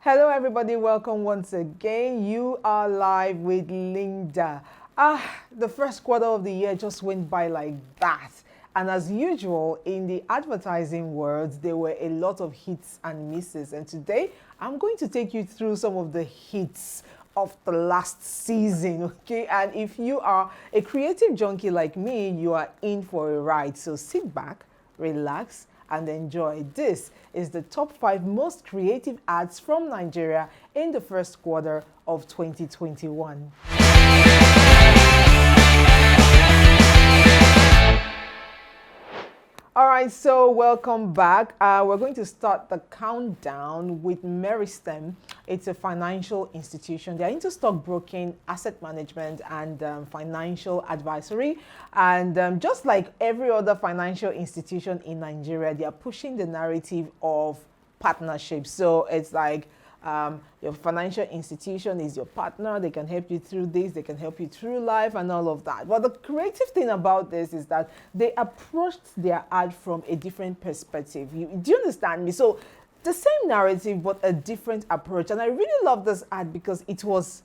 Hello everybody, welcome once again. You are live with Linda. The first quarter of the year just went by like that. And as usual, in the advertising world, there were a lot of hits and misses. And today, I'm going to take you through some of the hits of the last season, okay? And if you are a creative junkie like me, you are in for a ride. So sit back, relax, and enjoy. This is the top 5 most creative ads from Nigeria in the first quarter of 2021. All right, so welcome back. We're going to start the countdown with Meristem. It's a financial institution. They're into stockbroking, asset management, and financial advisory. And just like every other financial institution in Nigeria, they are pushing the narrative of partnership. So it's like your financial institution is your partner. They can help you through this. They can help you through life and all of that. But the creative thing about this is that they approached their ad from a different perspective. Do you understand me? So the same narrative, but a different approach. And I really love this ad because it was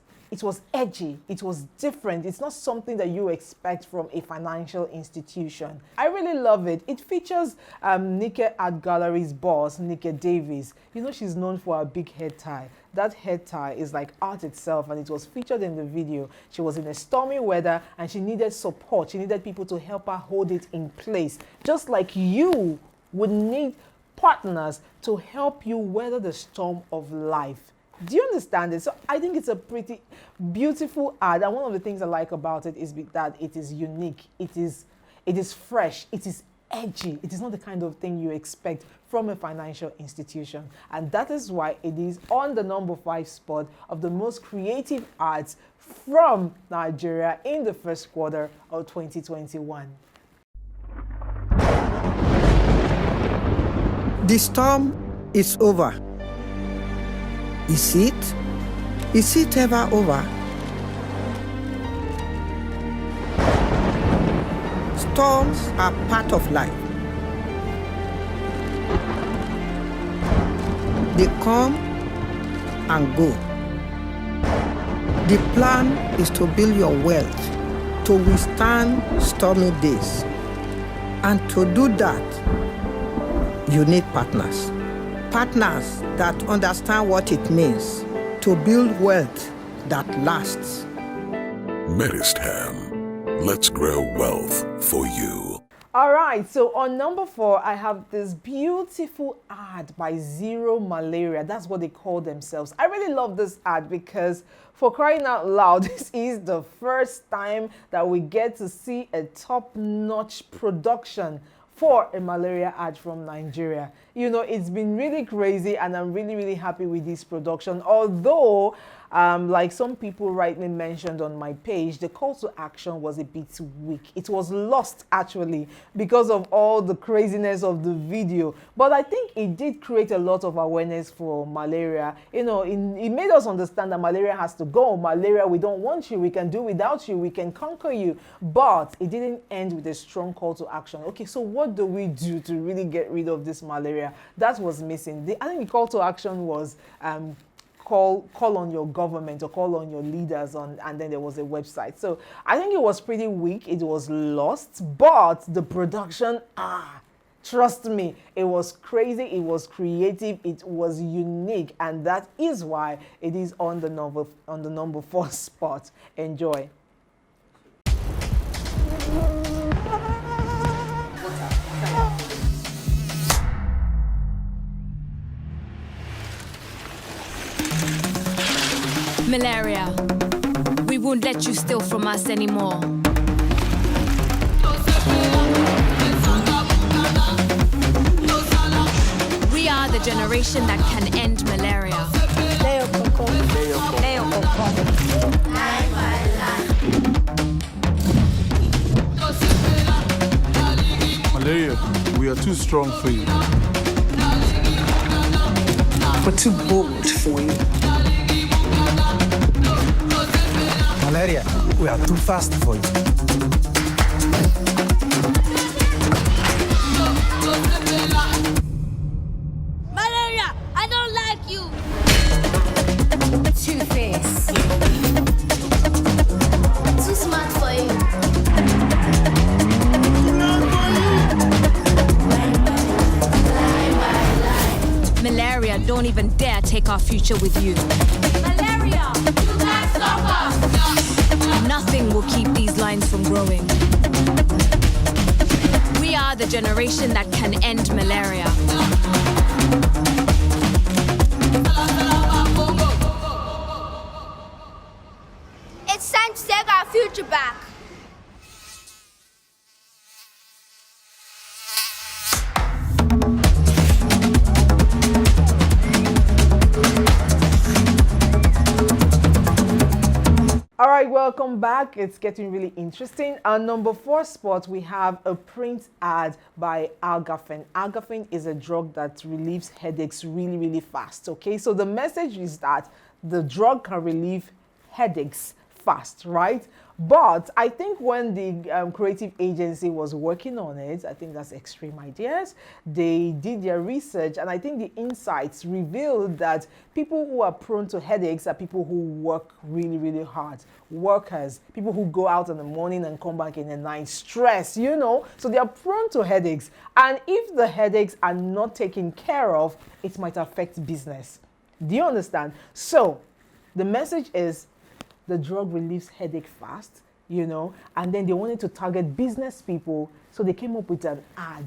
edgy, it was different. It's not something that you expect from a financial institution. I really love it. It features Nike Art Gallery's boss, Nike Davis. You know, she's known for her big head tie. That head tie is like art itself, and it was featured in the video. She was in a stormy weather and she needed support. She needed people to help her hold it in place. Just like you would need partners to help you weather the storm of life. Do you understand it? So I think it's a pretty beautiful ad, and one of the things I like about it is that it is unique, it is fresh, it is edgy. It is not the kind of thing you expect from a financial institution, and that is why it is on the number 5 spot of the most creative ads from Nigeria in the first quarter of 2021. The storm is over. Is it? Is it ever over? Storms are part of life. They come and go. The plan is to build your wealth to withstand stormy days. And to do that, you need partners. Partners that understand what it means to build wealth that lasts. Meristem. Let's grow wealth for you. All right, so on number 4, I have this beautiful ad by Zero Malaria. That's what they call themselves. I really love this ad because, for crying out loud, this is the first time that we get to see a top-notch production for a malaria ad from Nigeria. You know, it's been really crazy, and I'm really, really happy with this production. Although, like some people rightly mentioned on my page, the call to action was a bit weak. It was lost, actually, because of all the craziness of the video. But I think it did create a lot of awareness for malaria. You know, it made us understand that malaria has to go. Malaria, we don't want you. We can do without you. We can conquer you. But it didn't end with a strong call to action. Okay, so what do we do to really get rid of this malaria? That was missing. I think the call to action was call on your government or call on your leaders and then there was a website. So I think it was pretty weak. It was lost, but the production, trust me, it was crazy, it was creative, it was unique, and that is why it is on the number 4 spot. Enjoy. Malaria, we won't let you steal from us anymore. We are the generation that can end malaria. Malaria, we are too strong for you. We're too bold for you. Malaria, we are too fast for you. Malaria, I don't like you. that take our future with you. Malaria, you can't stop us! Nothing will keep these lines from growing. We are the generation that can end malaria. It's time to take our future back. All right, welcome back. It's getting really interesting. Our number 4 spot, we have a print ad by Algafen. Algafen is a drug that relieves headaches really, really fast. Okay, so the message is that the drug can relieve headaches fast, right? But I think when the creative agency was working on it, I think that's Extreme Ideas, they did their research, and I think the insights revealed that people who are prone to headaches are people who work really, really hard. Workers, people who go out in the morning and come back in the night, stress, you know, so they are prone to headaches. And if the headaches are not taken care of, it might affect business. Do you understand? So the message is, the drug relieves headache fast, you know, and then they wanted to target business people, so they came up with an ad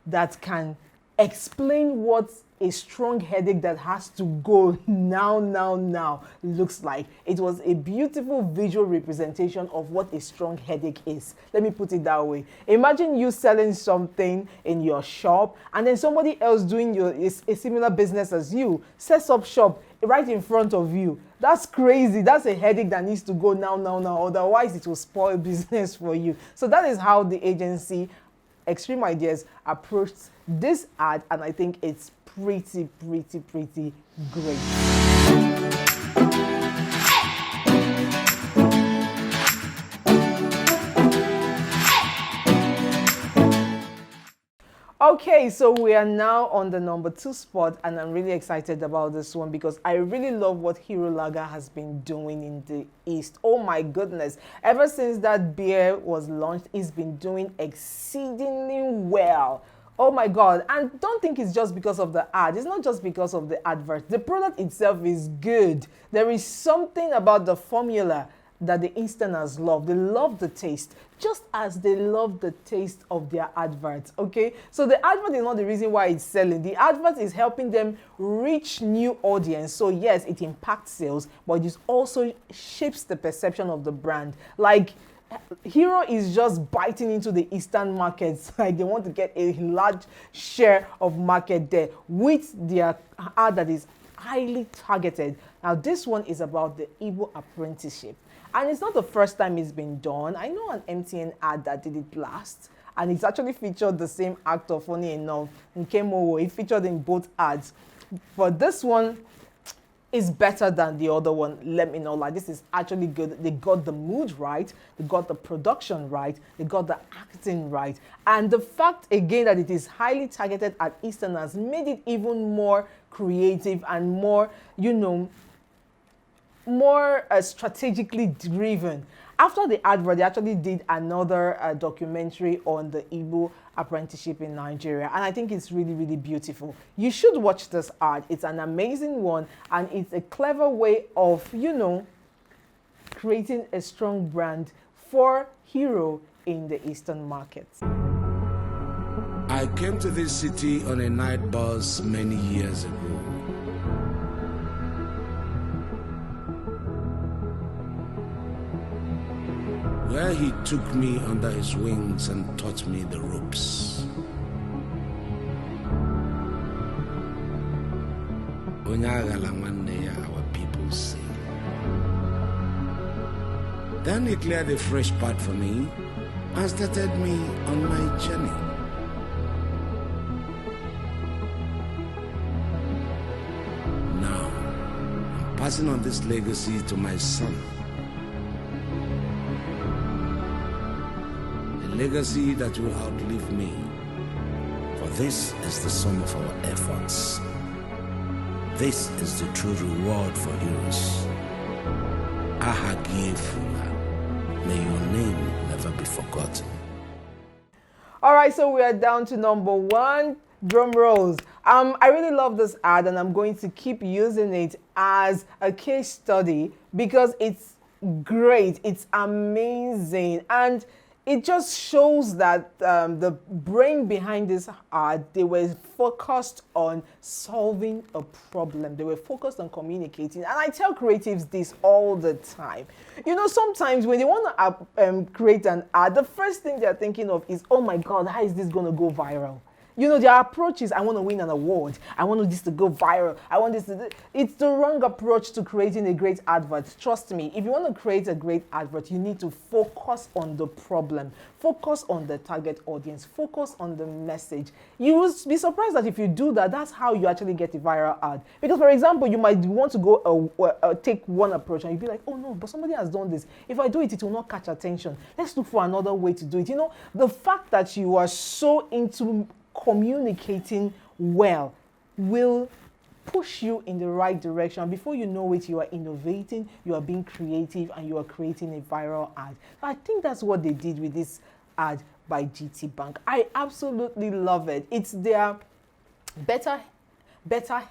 that can explain what a strong headache that has to go now looks like. It was a beautiful visual representation of what a strong headache is. Let me put it that way. Imagine you selling something in your shop, and then somebody else doing a similar business as you sets up shop right in front of you. That's crazy. That's a headache that needs to go now. Otherwise, it will spoil business for you. So that is how the agency Extreme Ideas approached this ad, and I think it's pretty great. Okay, so we are now on the number 2 spot, and I'm really excited about this one because I really love what Hero Lager has been doing in the East. Oh my goodness. Ever since that beer was launched, it's been doing exceedingly well. Oh my God. And don't think it's just because of the ad. It's not just because of the advert. The product itself is good. There is something about the formula that the Easterners love. They love the taste, just as they love the taste of their adverts, okay? So the advert is not the reason why it's selling. The advert is helping them reach new audience. So yes, it impacts sales, but it also shapes the perception of the brand. Like, Hero is just biting into the Eastern markets. Like, they want to get a large share of market there with their ad that is highly targeted. Now, this one is about the Igbo apprenticeship. And it's not the first time it's been done. I know an MTN ad that did it last, and it's actually featured the same actor, funny enough, Nkemowo. He featured in both ads. But this one is better than the other one. Let me know. Like, this is actually good. They got the mood right. They got the production right. They got the acting right. And the fact, again, that it is highly targeted at Easterners made it even more creative and more, you know, more strategically driven. After the advert, they actually did another documentary on the Igbo apprenticeship in Nigeria, and I think it's really beautiful. You should watch this ad. It's an amazing one, and it's a clever way of, you know, creating a strong brand for Hero in the Eastern markets. I came to this city on a night bus many years ago. Where he took me under his wings and taught me the ropes. Our people say. Then he cleared a fresh path for me and started me on my journey. Now, I'm passing on this legacy to my son. Legacy that will outlive me. For this is the sum of our efforts. This is the true reward for heroes. Ahagifula. May your name never be forgotten. All right, so we are down to number 1. Drum rolls. I really love this ad, and I'm going to keep using it as a case study because it's great. It's amazing. And it just shows that the brain behind this ad, they were focused on solving a problem. They were focused on communicating. And I tell creatives this all the time. You know, sometimes when they want to create an ad, the first thing they're thinking of is, oh my God, how is this going to go viral? You know, their approach is, I want to win an award. I want this to go viral. I want this to... It's the wrong approach to creating a great advert. Trust me, if you want to create a great advert, you need to focus on the problem. Focus on the target audience. Focus on the message. You will be surprised that if you do that, that's how you actually get a viral ad. Because, for example, you might want to go take one approach and you'll be like, oh no, but somebody has done this. If I do it, it will not catch attention. Let's look for another way to do it. You know, the fact that you are so into communicating well will push you in the right direction. Before you know it, you are innovating, you are being creative, and you are creating a viral ad. I think that's what they did with this ad by GT Bank. I absolutely love it. It's their better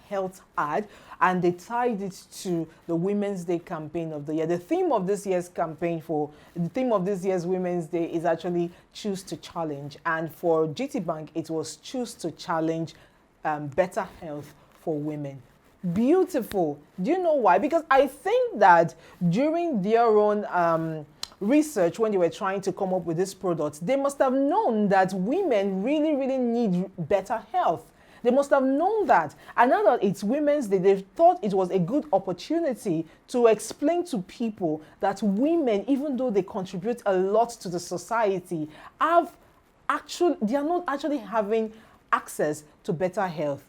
health ad, and they tied it to the Women's Day campaign of the year. The theme of this year's Women's Day is actually Choose to Challenge, and for GT Bank it was Choose to Challenge better health for women. Beautiful. Do you know why? Because I think that during their own research, when they were trying to come up with this product, they must have known that women really need better health. They must have known that. And now that it's Women's Day, they thought it was a good opportunity to explain to people that women, even though they contribute a lot to the society, they are not actually having access to better health.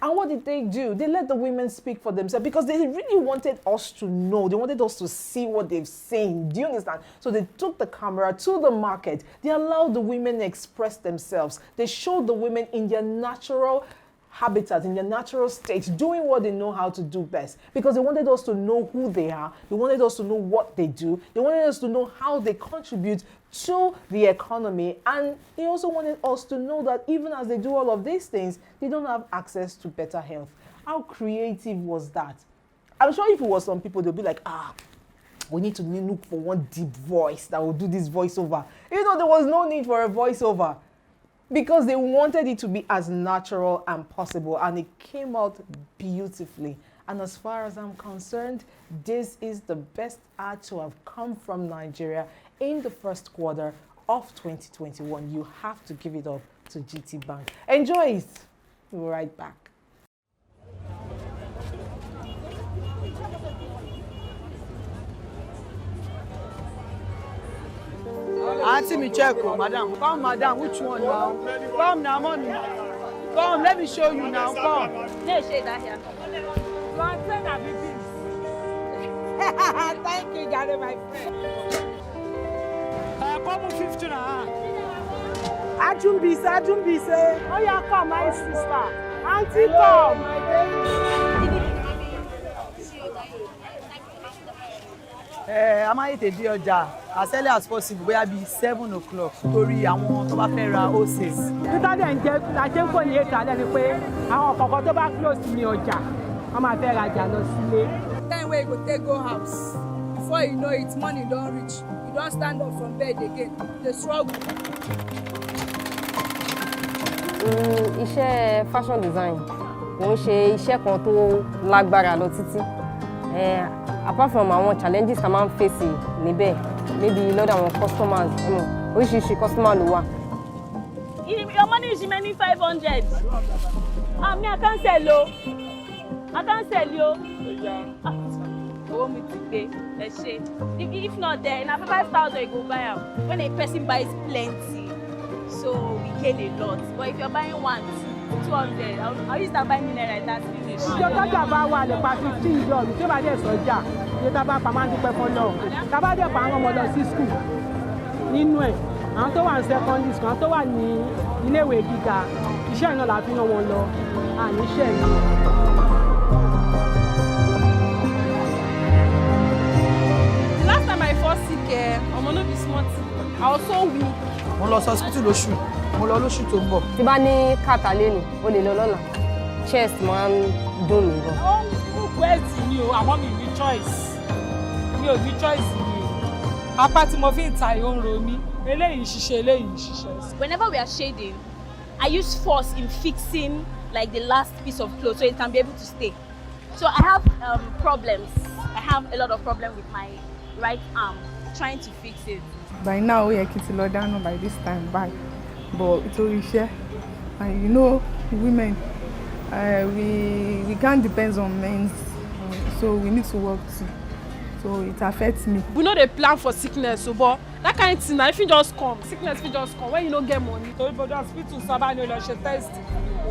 And what did they do? They let the women speak for themselves because they really wanted us to know. They wanted us to see what they've seen. Do you understand? So they took the camera to the market. They allowed the women to express themselves. They showed the women in their natural habitat, in their natural state, doing what they know how to do best. Because they wanted us to know who they are. They wanted us to know what they do. They wanted us to know how they contribute to the economy. And they also wanted us to know that even as they do all of these things, they don't have access to better health. How creative was that? I'm sure if it was some people, they'll be like, we need to look for one deep voice that will do this voiceover. You know, there was no need for a voiceover because they wanted it to be as natural as possible, and it came out beautifully. And as far as I'm concerned, this is the best ad to have come from Nigeria in the first quarter of 2021. You have to give it up to GT Bank. Enjoy it. We'll be right back. Auntie me check, madam. Come, madam. Which one now? Come now, money. Come, let me show you now. Come. Let's shade that here. Thank you, Gary, my friend. Come 50 now. Ajumbise. Oh, yeah, come, my sister. Auntie, come. A máa tètè dé ọjà as early as possible, bóyá bíi 7 o'clock torí àwọn tó bá fẹ́ ra hoses. Títà dẹ̀ ń jẹ́ àjẹ́ ń kò ní ètò alẹ́ ni pé àwọn kọ̀ọ̀kan tó bá close ní ọjà wọ́n máa fẹ́ rajà lọ sílé. Time wey you go take go house, before you know it, money don reach, you don stand up from bed again, dey struggle. Iṣẹ́ fashion design kò ń ṣe iṣẹ́ kan tó lágbára lọ títí. Apart from àwọn challenges a máa ń face níbẹ̀, maybe lọ́dọ̀ àwọn customers, oríṣiríṣi customer ló wà. Your money is remaining 500. Me, I can't sell o. I can't sell you. Owó mi ti pé, ẹ ṣé. If not there, na 5,000 you go buy am. When a person buys plenty, so we gain a lot. But if you're buying 1, 200, I'll use that buy me like that finish. Ìjọba bá wà lè pa $15 tí ó bá dé sọ́jà, iye tá bá pa máa ń dúpẹ́ fọ́lọ́run. Tá bá dé pa àwọn ọmọ lọ sí school nínú ẹ̀, àwọn tó wà ní secondary school, àwọn tó wà ní iléèwé gíga, iṣẹ́ iná la fi rán wọn lọ, àníṣẹ́ ni. The last time I fall sick, ọmọ no be small thing. I was so weak. Mo lọ hospital lóṣù, mo lọ lóṣù tó ń bọ̀. Tí bá ní kàtà lẹ́nu, o lè lọ lọ́la. chest máa ń dùn mí gan. ó ń request ni o àmọ́ mi ní choice mi ò ní choice ni o apá tí mo fi ń ta ìhó ń ro mí eléyìí ń ṣiṣẹ́ eléyìí ń ṣiṣẹ́. Whenever we are shading, I use force in fixing like the last piece of clothes so it can be able to stay. So I have problems. I have a lot of problem with my right arm trying to fix it. By now, we are kitty down by this time back, but it's all share. And you know, women, we can't depend on men, so we need to work too. So it affects me. We know they plan for sickness, so but that kind of thing, if you just come, sickness will just come when you don't get money. So if you hospital, somebody will test.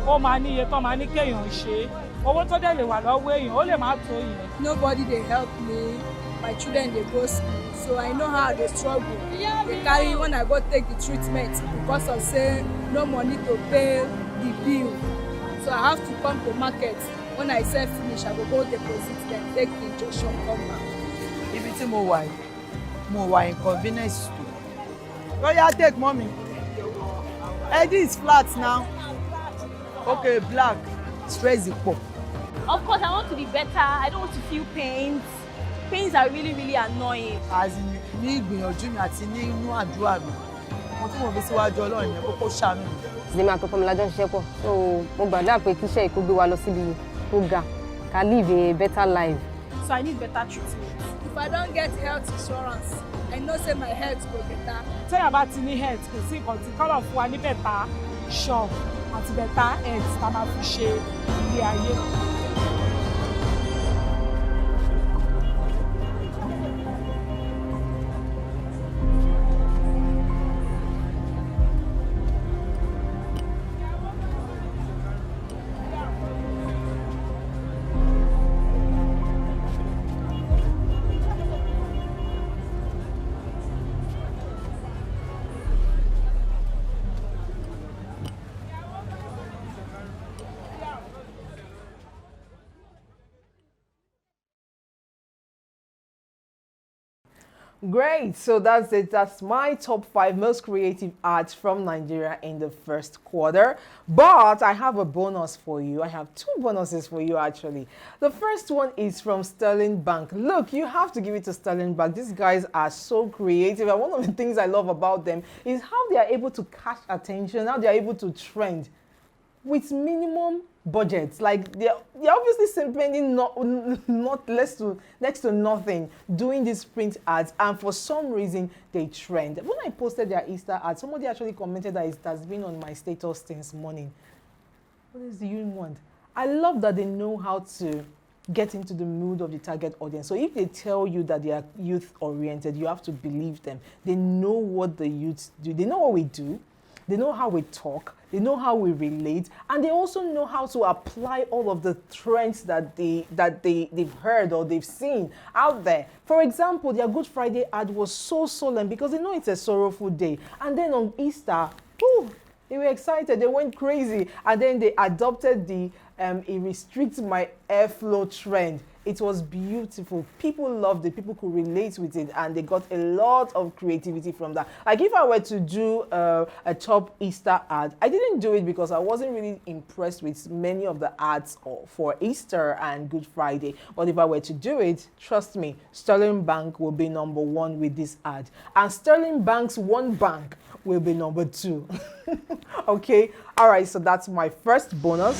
Oh, money, you come, money, you share. Owó tó dẹ̀ lè wà lọ́wọ́ èèyàn, ó lè má tó yẹn. Nobody dey help me. My children dey go school, so I know how they struggle. They carry when I go take the treatment because of say no money to pay the bill. So I have to come to market. When I sell finish, I go deposit them, take the injection, come back. Ibi tí mo wà inconvenience to. Oya take mommy. Hey, this is flat now. Okay, black. Stress the pop. Of course, I want to be better. I don't want to feel pains. Pains are really, really annoying. As in, ní ìgbìyànjú mi àti ní inú àdúrà mi, mo tún mọ̀ bí síwájú Ọlọ́run yẹn kókó ṣàánú mi. Ìdí máa tọkọ mi lájọ́ ṣiṣẹ́ pọ̀. So mo gbàdúrà pé kí iṣẹ́ ìkó gbé wa lọ síbi tó ga, ká live a better life. So I need better treatment. If I don't get health insurance, I know say my health go better. Tẹ́yà bá ti ní health, kò sí nǹkan tí kọ́lọ̀ fún wa ní better shop àti better health tá a máa fi ṣe ilé ayé. Great, so that's it. That's my top 5 most creative ads from Nigeria in the first quarter. But I have a bonus for you. I have 2 bonuses for you actually. The first one is from Sterling Bank. Look, you have to give it to Sterling Bank. These guys are so creative, and one of the things I love about them is how they are able to catch attention, how they are able to trend with minimum budgets. Like they're obviously spending not less to next to nothing doing these print ads, and for some reason they trend. When I posted their Easter ad, somebody actually commented that it has been on my status since morning. What is the you want? I love that they know how to get into the mood of the target audience. So if they tell you that they are youth oriented, you have to believe them. They know what the youths do. They know what we do. They know how we talk, they know how we relate, and they also know how to apply all of the trends that they've heard or they've seen out there. For example, their Good Friday ad was so solemn because they know it's a sorrowful day. And then on Easter, they were excited, they went crazy, and then they adopted the it restricts my airflow trend. It was beautiful. People loved it. People could relate with it, and they got a lot of creativity from that. Like if I were to do a top Easter ad, I didn't do it because I wasn't really impressed with many of the ads for Easter and Good Friday. But if I were to do it, trust me, Sterling Bank will be number 1 with this ad, and Sterling Bank's One Bank will be number 2. Okay, all right. So that's my first bonus.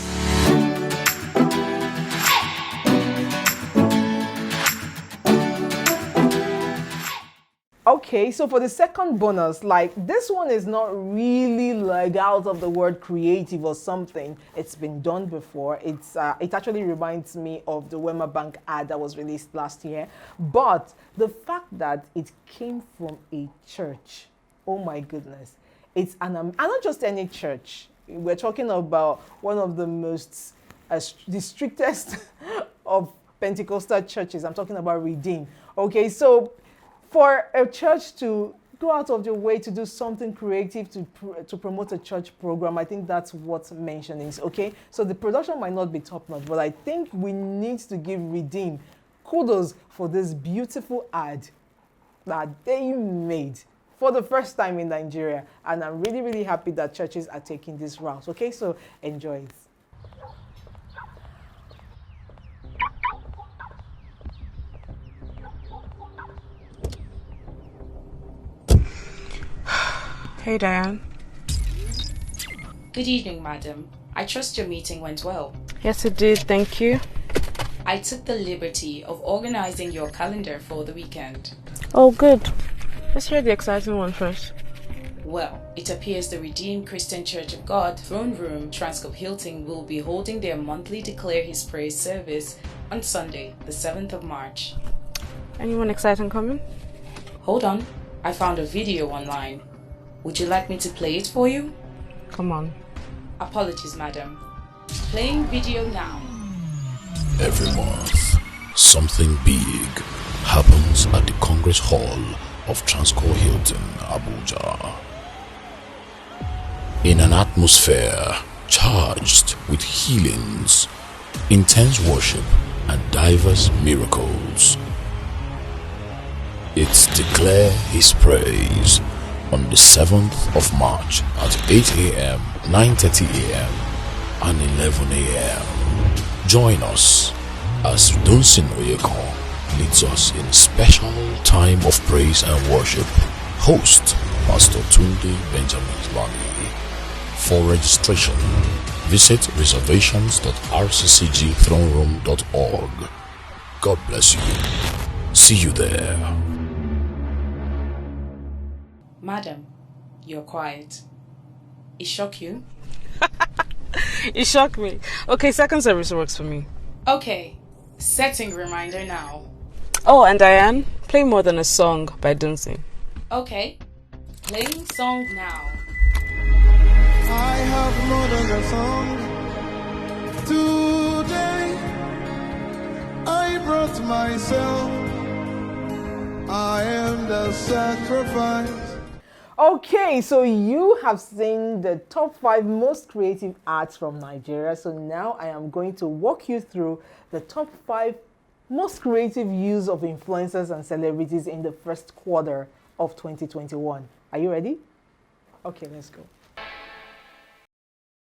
Okay, so for the second bonus, like this one is not really like out of the word creative or something. It's been done before. It actually reminds me of the Wema Bank ad that was released last year. But the fact that it came from a church, oh my goodness. It's and not just any church. We're talking about one of the most, the strictest of Pentecostal churches. I'm talking about Redeem. Okay, so for a church to go out of their way to do something creative to promote a church program, I think that's what mentioning is, okay? So the production might not be top-notch, but I think we need to give Redeem kudos for this beautiful ad that they made for the first time in Nigeria. And I'm really, really happy that churches are taking this route, okay? So enjoy it. Hey, Diane. Good evening, madam. I trust your meeting went well. Yes, it did. Thank you. I took the liberty of organizing your calendar for the weekend. Oh, good. Let's hear the exciting one first. Well, it appears the Redeemed Christian Church of God, Throne Room, Transcorp Hilton will be holding their monthly Declare His Praise service on Sunday, the 7th of March. Anyone exciting coming? Hold on. I found a video online. Would you like me to play it for you? Come on. Apologies, madam. Playing video now. Every month, something big happens at the Congress Hall of Transcorp Hilton, Abuja. In an atmosphere charged with healings, intense worship, and diverse miracles. It's Declare His Praise on the 7th of March at 8 a.m., 9:30 a.m., and 11 a.m. Join us as Dunsin Oyekon leads us in a special time of praise and worship. Host Pastor Tunde Benjamin Lani. For registration, visit reservations.rccgthroneroom.org. God bless you. See you there. Madam, you're quiet. It shocked you? It shocked me. Okay, second service works for me. Okay, setting reminder now. Oh, and Diane, play More Than a Song by Dunsin. Okay, playing song now. I have more than a song. Today, I brought myself. I am the sacrifice. Okay, so you have seen the top 5 most creative acts from Nigeria. So now I am going to walk you through the top 5 most creative use of influencers and celebrities in the first quarter of 2021. Are you ready? Okay, let's go.